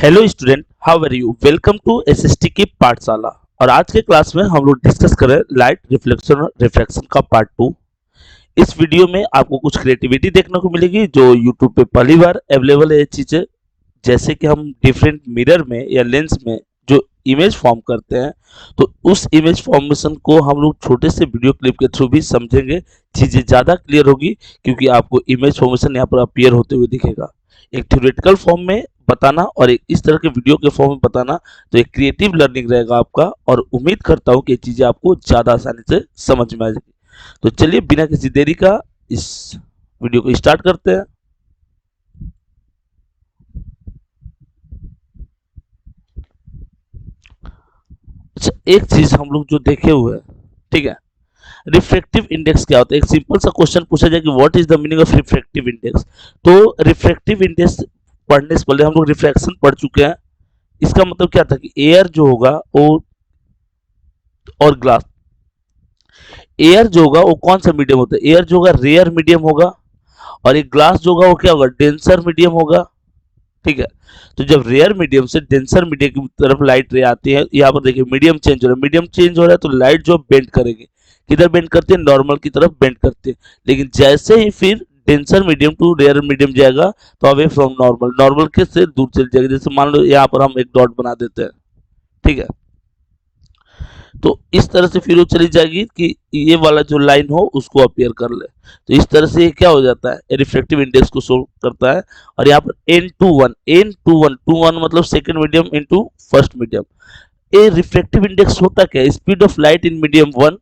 Hello student, how are you? Welcome to SST की पाठशाला। और आज के क्लास में हम लोग डिस्कस करें लाइट रिफ्लेक्शन और रिफ्रैक्शन का पार्ट 2। इस वीडियो में आपको कुछ क्रिएटिविटी देखने को मिलेगी जो यूट्यूब पे पहली बार अवेलेबल है। ये चीज़ें जैसे कि हम डिफरेंट मिरर में या लेंस में जो इमेज फॉर्म करते हैं, तो उस इमेज फॉर्मेशन को हम लोग छोटे से वीडियो क्लिप के थ्रू भी समझेंगे। चीज़ें ज़्यादा क्लियर होगी क्योंकि आपको इमेज फॉर्मेशन यहाँ पर अपीयर होते हुए दिखेगा। एक थ्योरेटिकल फॉर्म में बताना और एक इस तरह के वीडियो के फॉर्म में बताना, तो एक क्रिएटिव लर्निंग रहेगा आपका। और उम्मीद करता हूँ कि ये चीज़ें आपको ज़्यादा आसानी से समझ में आ जाएगी। तो चलिए बिना किसी देरी का इस वीडियो को स्टार्ट करते हैं। अच्छा, एक चीज हम लोग जो देखे हुए हैं, ठीक है, रिफ्रैक्टिव इंडेक्स क्या होता है। एक सिंपल सा क्वेश्चन पूछा जाए कि what is the meaning of refractive index. तो रिफ्रैक्टिव इंडेक्स पढ़ने से पहले हम लोग रिफ्रैक्शन पढ़ चुके हैं। इसका मतलब क्या था कि एयर जो होगा वो और ग्लास, एयर जो होगा वो कौन सा मीडियम होता है? एयर जो होगा रेयर मीडियम होगा, और एक ग्लास जो होगा वो क्या होगा? डेंसर मीडियम होगा। ठीक है, तो जब रेयर मीडियम से डेंसर मीडियम की तरफ लाइट रे आती है, यहाँ पर देखिए मीडियम चेंज हो रहा है। मीडियम चेंज हो रहा है तो लाइट जो बेंड करेगी, किधर बेंड करती है? नॉर्मल की तरफ बेंड करती है। लेकिन जैसे ही फिर denser medium to rare medium जाएगा तो अवे फ्रॉम नॉर्मल, नॉर्मल के से दूर चल जाएगी। जैसे मान लो यहाँ पर हम एक डॉट बना देते हैं, ठीक है, तो इस तरह से फिर वो चली जाएगी कि ये वाला जो लाइन हो उसको अपीयर कर ले। तो इस तरह से क्या हो जाता है, रिफ्रैक्टिव इंडेक्स को शो करता है। और यहाँ पर n21 मतलब second medium into first medium. ये रिफ्रैक्टिव इंडेक्स होता क्या है? Speed of light in medium one,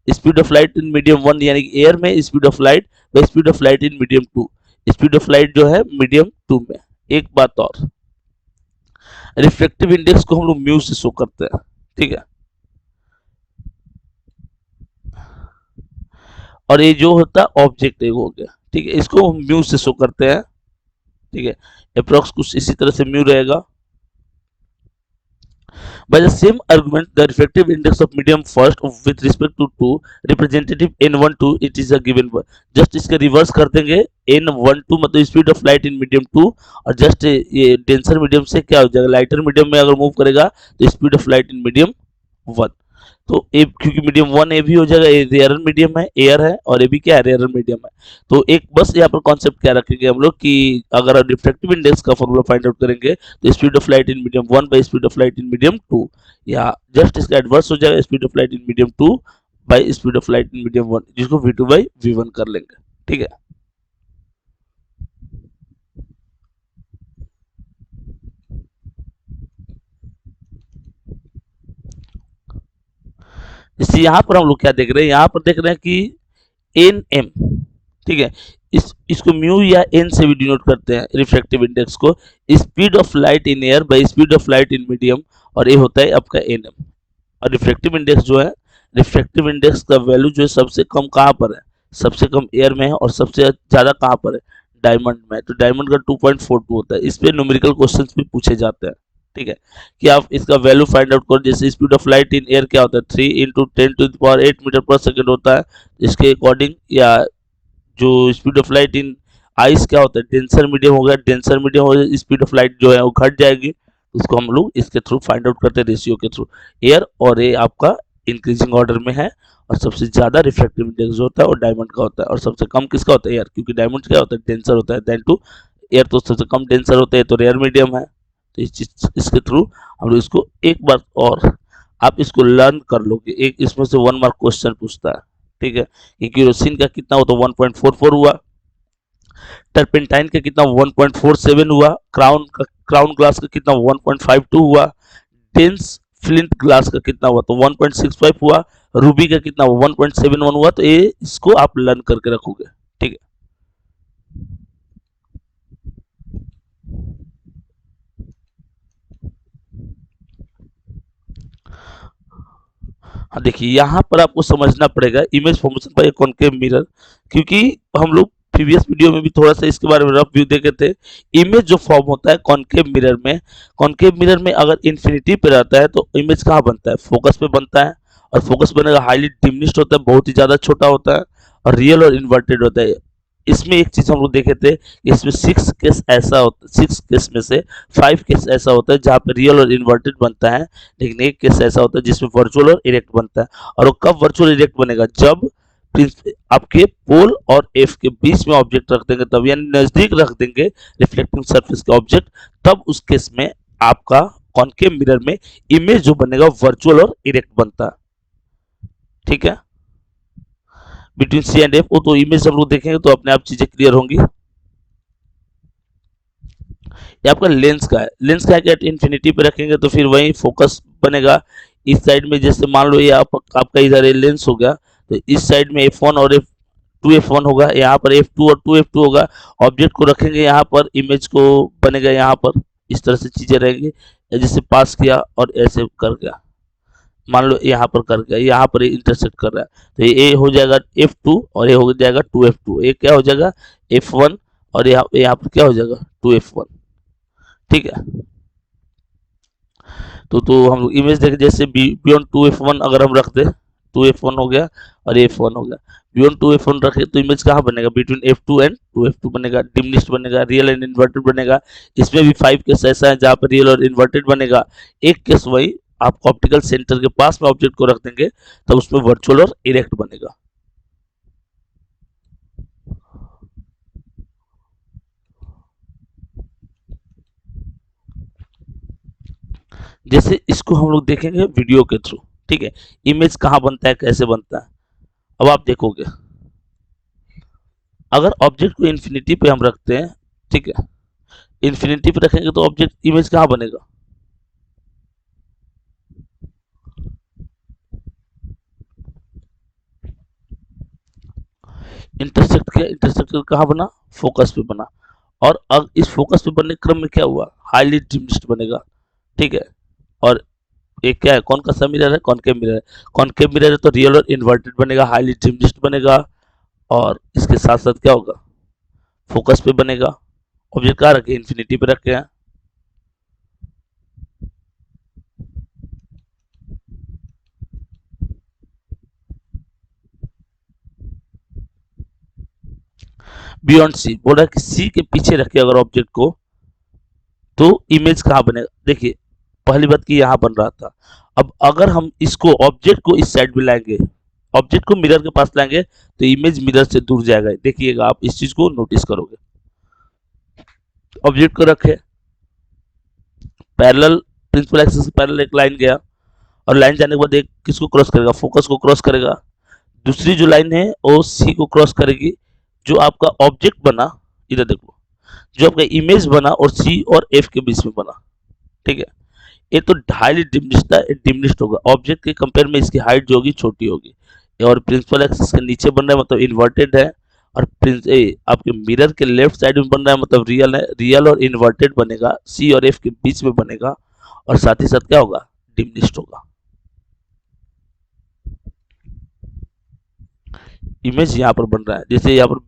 speed of light in medium one यानी कि एयर में स्पीड ऑफ लाइट, व speed of light in medium two, speed of light जो है मीडियम टू में। एक बात और, रिफ्रैक्टिव इंडेक्स को हम लोग म्यू से शो करते हैं, ठीक है। और ये जो होता है ऑब्जेक्ट एक हो गया, ठीक है, इसको हम म्यू से शो करते हैं, ठीक है। अप्रोक्स कुछ इसी तरह से म्यू रहेगा। By the same argument, the refractive index of medium first with respect to two representative n12 it is a given one. Just इसके रिवर्स कर देंगे, n12 मतलब speed of light in medium two, और just ये denser medium से क्या हो जाएगा, लाइटर मीडियम में अगर मूव करेगा तो speed of light in medium one. तो ए क्योंकि मीडियम वन ए भी हो जाएगा, ए रेयर मीडियम है, एयर है, और ए भी क्या है, रेयर मीडियम है। तो एक बस यहाँ पर कॉन्सेप्ट क्या रखेंगे हम लोग कि अगर रिफ्रैक्टिव इंडेक्स का फॉर्मूला फाइंड आउट करेंगे तो speed of light in medium one by speed of light in medium two, या जस्ट इसका एडवर्स हो जाएगा speed of light in medium two by speed of light in medium one, जिसको v two by v one कर लेंगे, ठीक है। इससे यहाँ पर हम लोग क्या देख रहे हैं, यहाँ पर देख रहे हैं कि एन एम, ठीक है, इसको म्यू या एन से भी डिनोट करते हैं रिफ्रैक्टिव इंडेक्स को, speed of light in air by speed of light in medium, और ये होता है आपका एन एम। और रिफ्रैक्टिव इंडेक्स जो है, रिफ्रैक्टिव इंडेक्स का वैल्यू जो है सबसे कम कहाँ पर है? सबसे कम एयर में है, और सबसे ज़्यादा कहाँ पर है? डायमंड में। तो डायमंड का 2.42 होता है। इस पे न्यूमेरिकल क्वेश्चंस भी पूछे जाते हैं, ठीक है, कि आप इसका वैल्यू फाइंड आउट करो। जैसे speed of light in air क्या होता है, 3 इंटू 10⁸ मीटर पर सेकेंड होता है, इसके अकॉर्डिंग। या जो speed of light in ice क्या होता है, डेंसर मीडियम हो गया, डेंसर मीडियम हो गया, स्पीड ऑफ लाइट जो है वो घट जाएगी। उसको हम लोग इसके थ्रू फाइंड आउट करते हैं, रेशियो के थ्रू। एयर और ये आपका इंक्रीजिंग ऑर्डर में है, और सबसे ज्यादा रिफ्रैक्टिव इंडेक्स जो होता है वो डायमंड का होता है, और सबसे कम किसका होता है? एयर, क्योंकि डायमंड क्या होता है, डेंसर होता है देन टू एयर, तो सबसे कम डेंसर होता है, तो रेयर मीडियम है। तो इस चीज इसके थ्रू हम लोग इसको एक बार और आप इसको लर्न कर लो कि एक इसमें से 1 मार्क क्वेश्चन पूछता है, ठीक है, कि केरोसिन का कितना हो तो 1.44 हुआ, टर्पेंटाइन का कितना 1.47 हुआ, क्राउन ग्लास का कितना 1.52 हुआ, डेंस फ्लिंट ग्लास का कितना हुआ तो 1.65 हुआ, रूबी का कितना 1.71 हुआ। तो ये इसको आप लर्न करके रखोगे, ठीक है। हाँ देखिए, यहाँ पर आपको समझना पड़ेगा image formation by concave mirror, क्योंकि हम लोग प्रीवियस वीडियो में भी थोड़ा सा इसके बारे में रफ व्यू देखे थे। इमेज जो फॉर्म होता है कॉनकेव मिरर में, कॉनकेव मिरर में अगर इन्फिनिटी पे रहता है तो इमेज कहाँ बनता है? फोकस पे बनता है, और फोकस बनेगा हाईली डिमिनिश्ड होता है, बहुत ही ज़्यादा छोटा होता है, और रियल और इन्वर्टेड होता है। इसमें एक चीज हम लोग देखे थे, इसमें 6 केस ऐसा होता है, 6 केस में से 5 केस ऐसा होता है जहाँ पे रियल और इन्वर्टेड बनता है, लेकिन एक केस ऐसा होता है जिसमें वर्चुअल और इरेक्ट बनता है। और वो कब वर्चुअल इरेक्ट बनेगा, जब आपके पोल और एफ के बीच में ऑब्जेक्ट रख देंगे तब, यानी नजदीक रख देंगे रिफ्लेक्टिंग सरफेस के ऑब्जेक्ट, तब उस केस में आपका कॉनकेव मिरर में इमेज जो बनेगा वर्चुअल और इरेक्ट बनता है। ठीक है, बिटवीन सी एंड एफ, वो तो इमेज हम लोग देखेंगे तो अपने आप चीजें क्लियर होंगी। ये आपका लेंस का है, लेंस का है इन्फिनिटी पे रखेंगे तो फिर वही फोकस बनेगा। इस साइड में जैसे मान लो ये आपका इधर ये लेंस हो गया, तो इस साइड में F1 और F2 F1 होगा, यहाँ पर F2 और 2 F2 होगा। ऑब्जेक्ट को रखेंगे यहाँ पर, इमेज को बनेगा यहाँ पर, इस तरह से चीजें रहेंगी। जैसे पास किया और ऐसे कर गया, मान लो यहाँ पर कर गया, यहाँ पर इंटरसेक्ट कर रहा है, तो ये हो जाएगा F2 और ये हो जाएगा 2F2, ये क्या हो जाएगा F1 और यहाँ पर क्या हो जाएगा 2F1। ठीक है, तो हम लोग इमेज देखें, जैसे बियॉन्ड 2F1 अगर हम रख दे, 2F1 हो गया और F1 हो गया, बियॉन्ड 2F1 रखे तो इमेज कहाँ बनेगा, बिटवीन F2 एंड 2F2 बनेगा, डिमनिस्ट बनेगा, रियल एंड इन्वर्टेड बनेगा। इसमें भी 5 केस ऐसा है जहाँ पर रियल और इन्वर्टेड बनेगा। एक केस वही, आप ऑप्टिकल सेंटर के पास में ऑब्जेक्ट को रख देंगे तब उसमें वर्चुअल और इरेक्ट बनेगा। जैसे इसको हम लोग देखेंगे वीडियो के थ्रू। ठीक है, इमेज कहाँ बनता है, कैसे बनता है, अब आप देखोगे। अगर ऑब्जेक्ट को इन्फिनिटी पे हम रखते हैं, ठीक है, इन्फिनिटी पे रखेंगे तो ऑब्जेक्ट इमेज कहाँ बनेगा, इंटरसेक्ट किया, इंटरसेक्ट कहाँ बना, फोकस पे बना। और अब इस फोकस पे बनने के क्रम में क्या हुआ, हाईली डिमिनिश्ड बनेगा। ठीक है, और एक क्या है, कौन का सा मिरर है, कॉनकेव मिरर है। कॉनकेव मिरर है तो रियल और इन्वर्टेड बनेगा, हाईली डिमिनिश्ड बनेगा, और इसके साथ साथ क्या होगा, फोकस पे बनेगा। ऑब्जेक्ट कहाँ रखे, इन्फिनिटी पे रखे हैं। बियॉन्ड सी बोल रहा है कि सी के पीछे रखे अगर ऑब्जेक्ट को, तो इमेज कहाँ बनेगा। देखिए पहली बात की यहाँ बन रहा था, अब अगर हम इसको ऑब्जेक्ट को इस साइड में लाएंगे, ऑब्जेक्ट को मिरर के पास लाएंगे तो इमेज मिरर से दूर जाएगा। देखिएगा आप इस चीज को नोटिस करोगे, ऑब्जेक्ट को रखे पैरेलल, प्रिंसिपल एक्सिस से पैरेलल एक लाइन गया, और लाइन जाने के बाद एक किसको क्रॉस करेगा, फोकस को क्रॉस करेगा। दूसरी जो लाइन है वो सी को क्रॉस करेगी। जो आपका ऑब्जेक्ट बना, इधर देखो, जो आपका इमेज बना और सी और एफ के बीच में बना, ठीक है, ये तो हाईली डिमिनिश्ड होगा। ऑब्जेक्ट के कंपेयर में इसकी हाइट जो होगी छोटी होगी, और प्रिंसिपल एक्सिस के नीचे बन रहा है मतलब इन्वर्टेड है, और आपके मिरर के लेफ्ट साइड में बन रहा है मतलब रियल है। रियल और इन्वर्टेड बनेगा, सी और एफ के बीच में बनेगा, और साथ ही साथ क्या होगा, डिमिनिश्ड होगा। इमेज यहाँ पर बन रहा है, जैसे यहाँ पर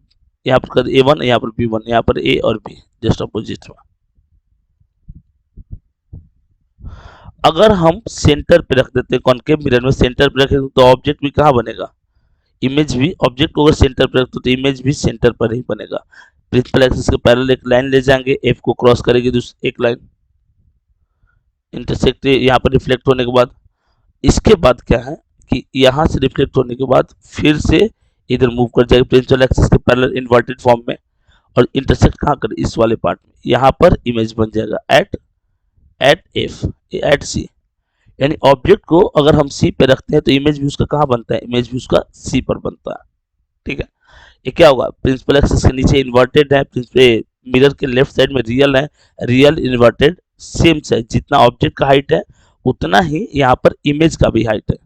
A1, यहाँ पर B1, यहाँ पर ए और बी जस्ट अपोजिट में। अगर हम सेंटर पे रख देते हैं, कॉनकेव मिरर में सेंटर पे रखें तो ऑब्जेक्ट भी कहाँ बनेगा, इमेज भी, ऑब्जेक्ट को अगर सेंटर पर रखते तो इमेज भी सेंटर पर ही बनेगा। प्रिंसिपल एक्सिस के पैरेलल एक लाइन ले जाएंगे, एफ को क्रॉस करेगी दूसरी एक लाइन, इंटरसेक्ट यहाँ पर रिफ्लेक्ट होने के बाद, इसके बाद क्या है कि यहाँ से रिफ्लेक्ट होने के बाद फिर से इधर मूव कर जाएगी प्रिंसिपल एक्सिस के पैरेलल इन्वर्टेड फॉर्म में, और इंटरसेक्ट कहाँ कर, इस वाले पार्ट में, यहाँ पर इमेज बन जाएगा एट एफ, एट सी। यानी ऑब्जेक्ट को अगर हम सी पे रखते हैं तो इमेज भी उसका कहाँ बनता है, इमेज भी उसका सी पर बनता है। ठीक है, ये क्या होगा, प्रिंसिपल एक्सिस के नीचे इन्वर्टेड है, मिरर के लेफ्ट साइड में रियल है, रियल इन्वर्टेड सेम साइज, जितना ऑब्जेक्ट का हाइट है उतना ही यहाँ पर इमेज का भी हाइट है।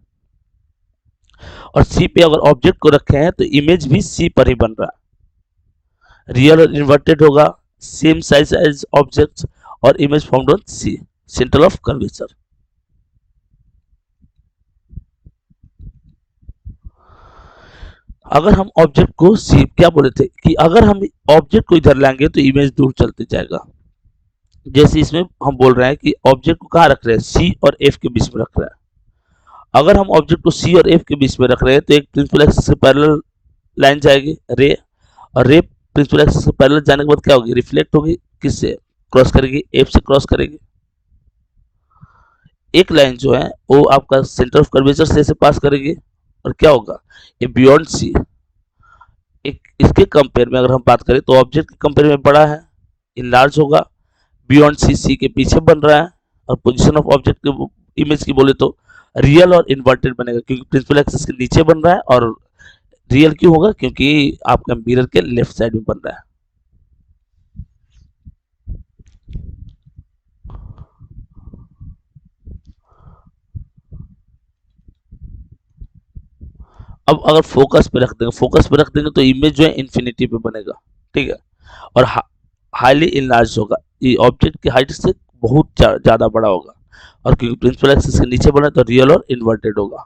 और सी पे अगर ऑब्जेक्ट को रखे हैं तो इमेज भी सी पर ही बन रहा है। रियल और इन्वर्टेड होगा, सेम साइज एज ऑब्जेक्ट, और image formed on C, centre of curvature. अगर हम ऑब्जेक्ट को सी, क्या बोले थे कि अगर हम ऑब्जेक्ट को इधर लाएंगे तो इमेज दूर चलते जाएगा। जैसे इसमें हम बोल रहे हैं कि ऑब्जेक्ट को कहाँ रख रहे हैं, सी और एफ के बीच में रख रहे हैं। अगर हम ऑब्जेक्ट को C और F के बीच में रख रहे हैं तो एक प्रिंसिपल एक्सिस से पैरेलल लाइन जाएगी रे, और रे प्रिंसिपल एक्सिस के पैरेलल जाने के बाद क्या होगी, रिफ्लेक्ट होगी, किससे क्रॉस करेगी, एफ से क्रॉस करेगी। एक लाइन जो है वो आपका सेंटर ऑफ कर्वेचर से पास करेगी, और क्या होगा, ये बियॉन्ड सी। एक इसके कंपेयर में अगर हम बात करें तो ऑब्जेक्ट के कंपेयर में बड़ा है, इनलार्ज होगा, बियॉन्ड सी, सी के पीछे बन रहा है। और पोजीशन ऑफ ऑब्जेक्ट के इमेज की बोले तो रियल और इन्वर्टेड बनेगा, क्योंकि प्रिंसिपल एक्सिस के नीचे बन रहा है, और रियल क्यों होगा, क्योंकि आपका मिरर के लेफ्ट साइड में बन रहा है। अब अगर फोकस पे रख देंगे, फोकस पे रख देंगे तो इमेज जो है इन्फिनिटी पे बनेगा, ठीक है, और हाईली इनलार्ज होगा, ये ऑब्जेक्ट की हाइट से बहुत ज्यादा बड़ा होगा, और क्योंकि प्रिंसिपल एक्सिस के नीचे बना है तो रियल और इन्वर्टेड होगा।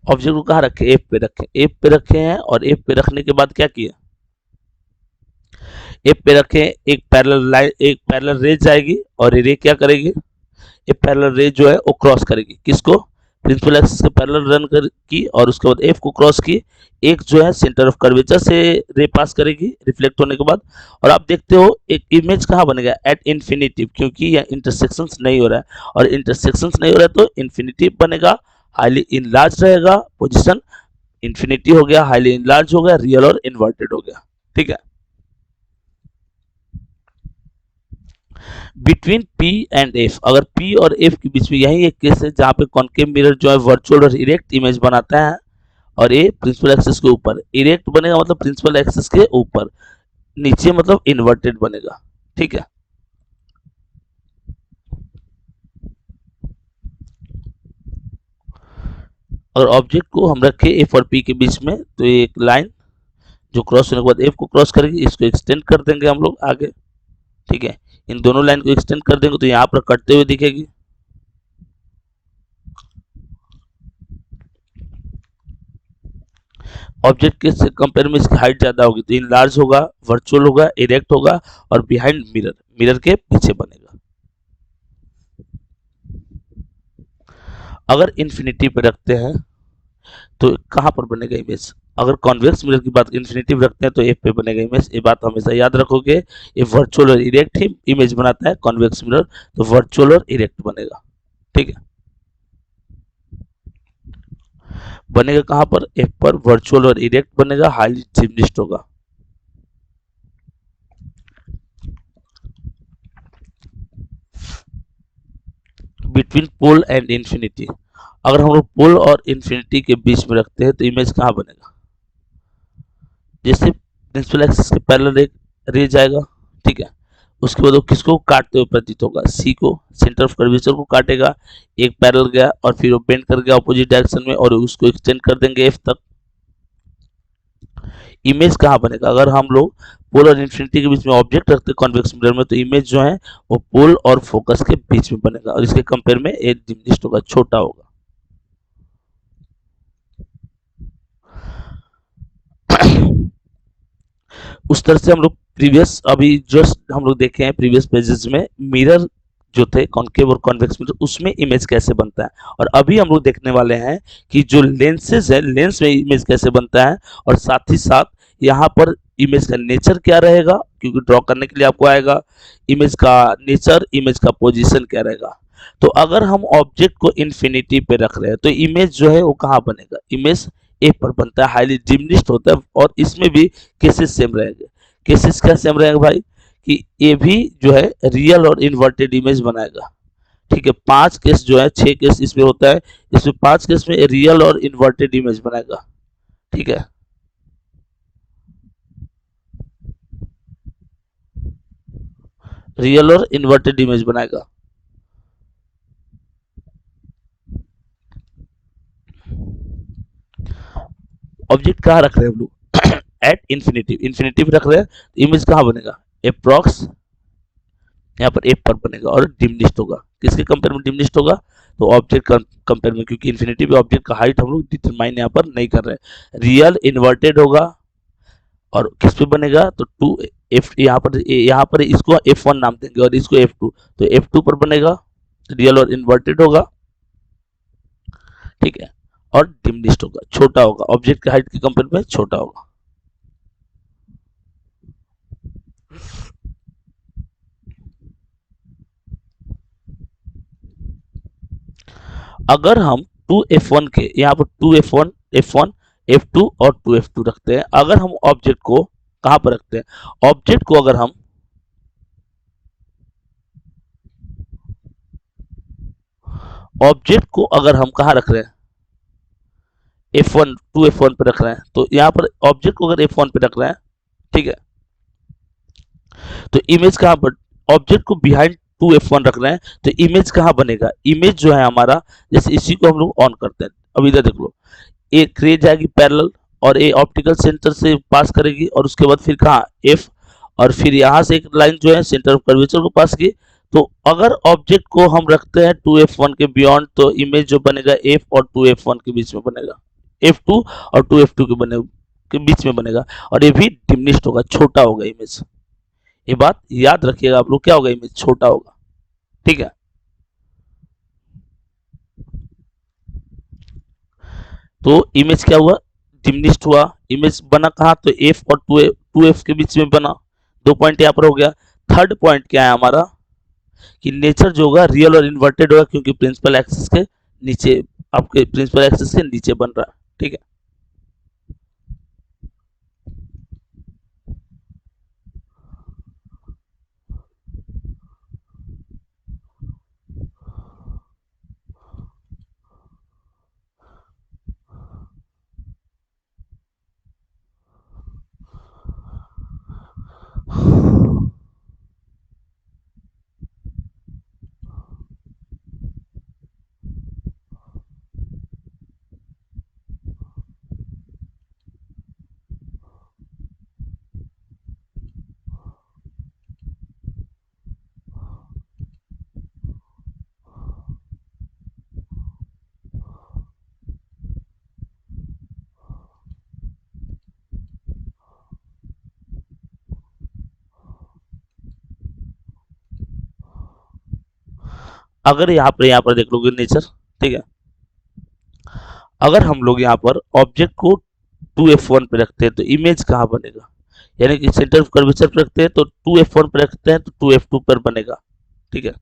ऑब्जेक्ट को कहाँ रखे, एफ पे रखे, एफ पे रखे हैं, और एफ पे रखने के बाद क्या किया, एफ पे रखे, एक पैरेलल लाइन, एक पैरेलल रेज जाएगी, और ये रे क्या करेगी, ये पैरेलल रेज जो है वो क्रॉस करेगी, किसको, प्रिंसिपल एक्सिस के पैरेलल रन कर की, और उसके बाद एफ को क्रॉस की, एक जो है सेंटर ऑफ कर्वेचर से रे पास करेगी रिफ्लेक्ट होने के बाद, और आप देखते हो एक इमेज कहाँ बनेगा, एट इन्फिनिटिव, क्योंकि यह इंटरसेक्शंस नहीं हो रहा है, और इंटरसेक्शंस नहीं हो रहा है तो इन्फिनिटिव बनेगा, हाईली इनलार्ज रहेगा, पोजिशन इन्फिनिटी हो गया, हाईली इनलार्ज हो गया, रियल और इन्वर्टेड हो गया, ठीक है। बिटवीन पी एंड एफ, अगर पी और एफ के बीच में यही एक केस है जहां पे कॉनकेव मिरर जो है वर्चुअल और इरेक्ट इमेज बनाता है, और ये प्रिंसिपल एक्सिस के ऊपर इरेक्ट बनेगा, मतलब प्रिंसिपल एक्सिस के ऊपर, नीचे मतलब इन्वर्टेड बनेगा, ठीक है। अगर ऑब्जेक्ट को हम रखें एफ और पी के बीच में तो ये एक लाइन जो क्रॉस होने के बाद एफ को क्रॉस करेगी, इसको एक्सटेंड कर देंगे हम लोग आगे, ठीक है, इन दोनों लाइन को एक्सटेंड कर देंगे तो यहाँ पर कटते हुए दिखेगी। ऑब्जेक्ट के से कंपेयर में इसकी हाइट ज्यादा होगी तो इन लार्ज होगा, वर्चुअल होगा, इरेक्ट होगा, और बिहाइंड मिरर, मिरर के पीछे बनेगा। अगर इन्फिनिटी पे रखते हैं तो कहां पर बनेगा इमेज, अगर कॉन्वेक्स मिरर की बात इन्फिनिटी पे रखते हैं तो एफ पे बनेगा इमेज, ये बात हमेशा याद रखोगे, ये वर्चुअल और इरेक्ट ही इमेज बनाता है कॉन्वेक्स मिरर, तो वर्चुअल और इरेक्ट बनेगा, ठीक है। बनेगा कहां पर, एफ पर, वर्चुअल और इरेक्ट बनेगा, हाईली डिमिनिश्ड होगा। बिटवीन पोल एंड इन्फिनिटी, अगर हम लोग पोल और इन्फिनिटी के बीच में रखते हैं तो इमेज कहां बनेगा, जैसे प्रिंसिपल एक्सिस के पैरेलल एक रे जाएगा, ठीक है, उसके बाद वो किसको काटते हुए प्रतीत होगा, सी को, सेंटर ऑफ कर्वेचर को काटेगा, एक पैरेलल गया और फिर वो बेंड कर गया अपोजिट डायरेक्शन में, और उसको एक्सटेंड कर देंगे एफ तक। इमेज कहाँ बनेगा, अगर हम लोग पोल और इन्फिनिटी के बीच में ऑब्जेक्ट रखते हैं कॉन्वेक्स मिरर में तो इमेज जो है वो पोल और फोकस के बीच में बनेगा, और इसके कंपेयर में एक डिमिनिश्ड होगा, छोटा होगा। उस तरह से हम लोग प्रीवियस अभी जस्ट हम लोग देखे हैं प्रीवियस पेजेस में मिरर जो थे कॉन्केव और कॉन्वेक्स मिरर, उसमें इमेज कैसे बनता है, और अभी हम लोग देखने वाले हैं कि जो लेंसेज है, लेंस में इमेज कैसे बनता है, और साथ ही साथ यहाँ पर इमेज का नेचर क्या रहेगा, क्योंकि ड्रॉ करने के लिए आपको आएगा, इमेज का नेचर, इमेज का पोजीशन क्या रहेगा। तो अगर हम ऑब्जेक्ट को इन्फिनिटी पे रख रहे हैं तो इमेज जो है वो कहाँ बनेगा, इमेज ए पर बनता है, हाईली डिमिनिश्ड होता है, और इसमें भी केसेस सेम रहेंगे। केसेस क्या सेम रहेगा भाई, कि ए भी जो है रियल और इन्वर्टेड इमेज बनाएगा, ठीक है, 5 केस जो है, 6 केस इसमें होता है, इसमें 5 केस में रियल और इन्वर्टेड इमेज बनाएगा, ठीक है। रियल और इन्वर्टेड इमेज बनाएगा। ऑब्जेक्ट कहाँ रख रहे हैं हम लोग, एट इन्फिनिटी, इन्फिनिटी पे रख रहे हैं, इमेज कहाँ बनेगा, अप्रॉक्स यहाँ पर एफ पर बनेगा, और डिमिनिश्ड होगा, किसके कंपेयर में डिमिनिश्ड होगा, तो ऑब्जेक्ट कंपेयर में, क्योंकि इन्फिनिटी पे ऑब्जेक्ट का हाइट हम लोग डिटरमाइन यहाँ पर नहीं कर रहे हैं। रियल इन्वर्टेड होगा, और किस पे बनेगा, तो टू एफ, यहाँ पर इसको F1 नाम देंगे और इसको F2, तो F2 पर बनेगा, रियल और इन्वर्टेड होगा, ठीक है, और डिमिनिश्ड होगा, छोटा होगा, ऑब्जेक्ट की हाइट के कंपेयर में छोटा होगा। अगर हम 2f1 के यहाँ पर 2f1 f1 f2 और 2f2 रखते हैं, अगर हम ऑब्जेक्ट को कहां पर रखते हैं, ऑब्जेक्ट को अगर हम कहां रख रहे हैं, F1 2f1 पे रख रहे हैं, तो यहाँ पर ऑब्जेक्ट को अगर F1 पे रख रहे हैं, ठीक है, तो इमेज कहां पर, ऑब्जेक्ट को बिहाइंड 2f1 रख रहे हैं, तो इमेज कहां बनेगा, इमेज जो है हमारा, जैसे इसी को हम लोग ऑन करते हैं, अब इधर देख लो, एक रे जाएगी पैरेलल और ये ऑप्टिकल सेंटर से पास करेगी और उसके बाद फिर कहाँ एफ, और फिर यहाँ से एक लाइन जो है सेंटर ऑफ कर्वेचर को पास की। तो अगर ऑब्जेक्ट को हम रखते हैं 2f1 के बियॉन्ड, तो इमेज जो बनेगा f और 2f1 के बीच में बनेगा, f2 और 2f2 के बीच में बनेगा, और ये भी डिमिनिश्ड होगा, छोटा होगा इमेज। ये बात याद रखिएगा आप लोग, क्या होगा, इमेज छोटा होगा, ठीक है। तो इमेज क्या हुआ, डिमिनिश्ड हुआ, इमेज बना कहाँ, तो एफ और टू एफ के बीच में बना, 2 पॉइंट यहाँ पर हो गया। थर्ड पॉइंट क्या है हमारा, कि नेचर जो होगा रियल और इन्वर्टेड होगा, क्योंकि प्रिंसिपल एक्सिस के नीचे, आपके प्रिंसिपल एक्सिस के नीचे बन रहा है, ठीक है। अगर यहाँ पर देख लोगे नेचर, ठीक है, अगर हम लोग यहाँ पर ऑब्जेक्ट को 2f1 पे रखते हैं तो इमेज कहाँ बनेगा, यानी कि सेंटर ऑफ कर्वेचर पे रखते हैं तो 2f1 पे रखते हैं तो 2f2 पर बनेगा, ठीक है।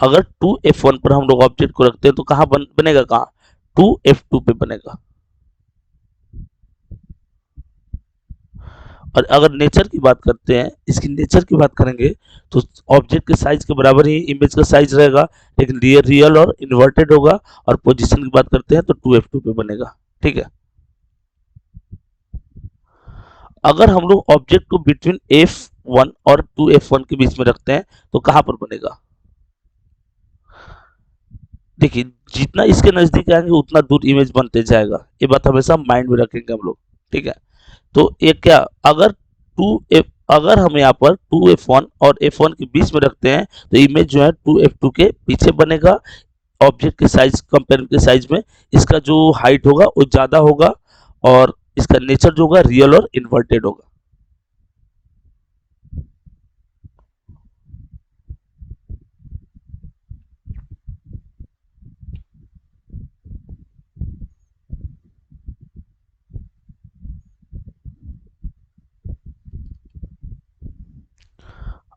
अगर 2f1 पर हम लोग ऑब्जेक्ट को रखते हैं तो कहाँ बनेगा, कहाँ 2f2 पे बनेगा। और अगर नेचर की बात करते हैं, इसकी नेचर की बात करेंगे, तो ऑब्जेक्ट के साइज के बराबर ही इमेज का साइज रहेगा, लेकिन रियल और इन्वर्टेड होगा। और पोजीशन की बात करते हैं तो 2f2 पे बनेगा, ठीक है। अगर हम लोग ऑब्जेक्ट को बिटवीन f1 और 2f1 के बीच में रखते हैं तो कहां पर बनेगा, देखिए जितना इसके नजदीक आएंगे उतना दूर इमेज बनते जाएगा, ये बात हमेशा माइंड में रखेंगे हम लोग, ठीक है। तो ये क्या, अगर टू एफ अगर हम यहाँ पर 2f1 और f1 के बीच में रखते हैं तो इमेज जो है 2f2 के पीछे बनेगा, ऑब्जेक्ट के साइज कंपेयर के साइज में इसका जो हाइट होगा वो ज़्यादा होगा, और इसका नेचर जो होगा रियल और इन्वर्टेड होगा।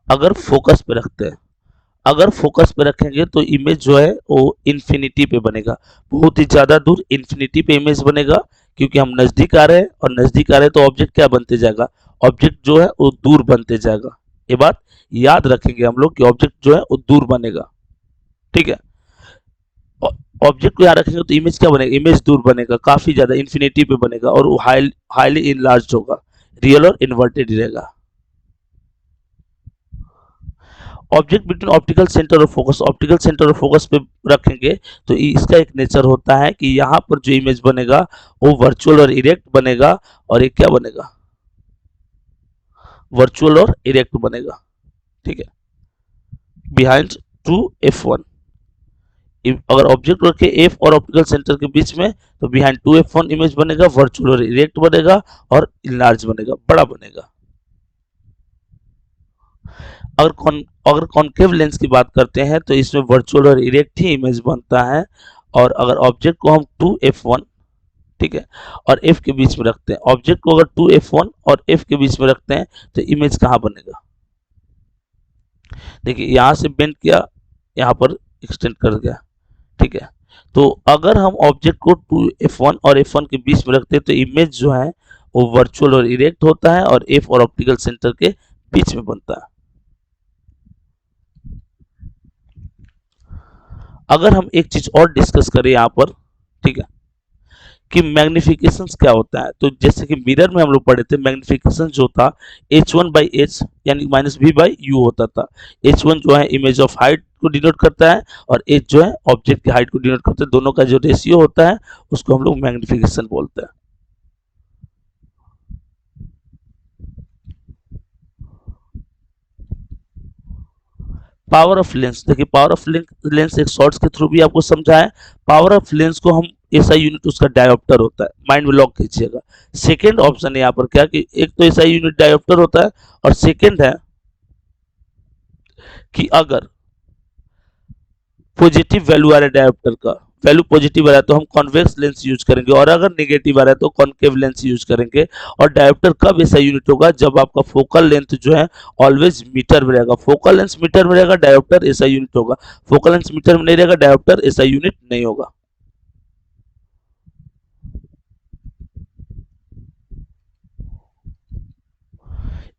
अगर फोकस पे रखते हैं, अगर फोकस पे रखेंगे तो इमेज जो है वो इन्फिनिटी पे बनेगा, बहुत ही ज़्यादा दूर इन्फिनिटी पे इमेज बनेगा, क्योंकि हम नज़दीक आ रहे हैं, और नज़दीक आ रहे हैं तो ऑब्जेक्ट क्या बनते जाएगा, ऑब्जेक्ट जो है वो दूर बनते जाएगा। ये बात याद रखेंगे हम लोग कि ऑब्जेक्ट जो है वो दूर बनेगा, ठीक है। ऑब्जेक्ट को यहाँ रखेंगे तो इमेज क्या बनेगा, इमेज दूर बनेगा, काफ़ी ज़्यादा इन्फिनिटी पे बनेगा, और वो हाईली इनलार्ज होगा, रियल और इन्वर्टेड रहेगा। ऑब्जेक्ट बिटवीन ऑप्टिकल सेंटर और फोकस, ऑप्टिकल सेंटर और फोकस पे रखेंगे तो इसका एक नेचर होता है कि यहाँ पर जो इमेज बनेगा वो वर्चुअल और इरेक्ट बनेगा, और ये क्या बनेगा, वर्चुअल और इरेक्ट बनेगा, ठीक है, बिहाइंड 2f1। अगर ऑब्जेक्ट रखे f और ऑप्टिकल सेंटर के बीच में तो बिहाइंड 2f1 इमेज बनेगा, वर्चुअल और इरेक्ट बनेगा, और इनलार्ज बनेगा, बड़ा बनेगा। अगर अगर कॉन्केव लेंस की बात करते हैं तो इसमें वर्चुअल और इरेक्ट ही इमेज बनता है। और अगर ऑब्जेक्ट को हम 2f1, ठीक है, और f के बीच में रखते हैं, ऑब्जेक्ट को अगर 2f1 और f के बीच में रखते हैं तो इमेज कहाँ बनेगा, देखिए यहाँ से बेंड किया, यहाँ पर एक्सटेंड कर गया, ठीक है। तो अगर हम ऑब्जेक्ट को 2f1 और f1 के बीच में रखते हैं तो इमेज जो है वो वर्चुअल और इरेक्ट होता है और f और ऑप्टिकल सेंटर के बीच में बनता है। अगर हम एक चीज और डिस्कस करें यहाँ पर, ठीक है, कि मैग्निफिकेशन क्या होता है, तो जैसे कि मिरर में हम लोग पढ़े थे मैग्निफिकेशन जो था h1/h यानी -v/u होता था। h1 जो है इमेज ऑफ हाइट को डिनोट करता है और h जो है ऑब्जेक्ट की हाइट को डिनोट करता है। दोनों का जो रेशियो होता है उसको हम लोग मैग्निफिकेशन बोलते हैं। पावर ऑफ लेंस, देखिए पावर ऑफ लेंस एक शॉर्ट्स के थ्रू भी आपको समझा है। पावर ऑफ लेंस को हम एसआई यूनिट उसका डायोप्टर होता है, माइंड में लॉक कीजिएगा। सेकेंड ऑप्शन है यहाँ पर क्या कि एक तो एसआई यूनिट डायोप्टर होता है और सेकेंड है कि अगर पॉजिटिव वैल्यू आ रहा है डायोप्टर का, वैल्यू पॉजिटिव आ रहा है तो हम कॉन्वेक्स लेंस यूज करेंगे और अगर नेगेटिव आ रहा है तो कॉन्केव लेंस यूज करेंगे। और डायोप्टर कब ऐसा यूनिट होगा, जब आपका फोकल लेंथ जो है ऑलवेज मीटर में रहेगा। फोकल लेंथ मीटर में रहेगा, डायोप्टर ऐसा यूनिट होगा। फोकल लेंथ मीटर में नहीं रहेगा, डायोप्टर ऐसा यूनिट नहीं होगा।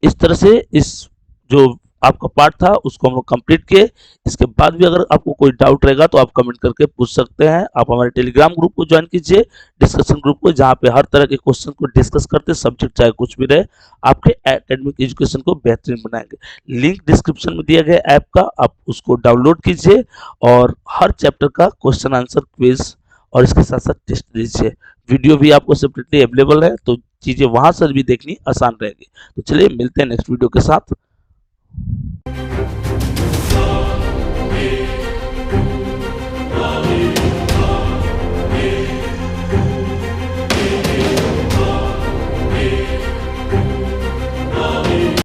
इस तरह से इस जो आपका पार्ट था उसको हम लोग कंप्लीट किए। इसके बाद भी अगर आपको कोई डाउट रहेगा तो आप कमेंट करके पूछ सकते हैं। आप हमारे टेलीग्राम ग्रुप को ज्वाइन कीजिए, डिस्कशन ग्रुप को, जहाँ पे हर तरह के क्वेश्चन को डिस्कस करते हैं, सब्जेक्ट चाहे कुछ भी रहे, आपके एकेडमिक एजुकेशन को बेहतरीन बनाएंगे। लिंक डिस्क्रिप्शन में दिया गया ऐप का, आप उसको डाउनलोड कीजिए और हर चैप्टर का क्वेश्चन आंसर क्विज और इसके साथ साथ टेस्ट दीजिए। वीडियो भी आपको सेपरेटली अवेलेबल है तो चीज़ें वहाँ से भी देखनी आसान रहेगी। तो चलिए मिलते हैं नेक्स्ट वीडियो के साथ।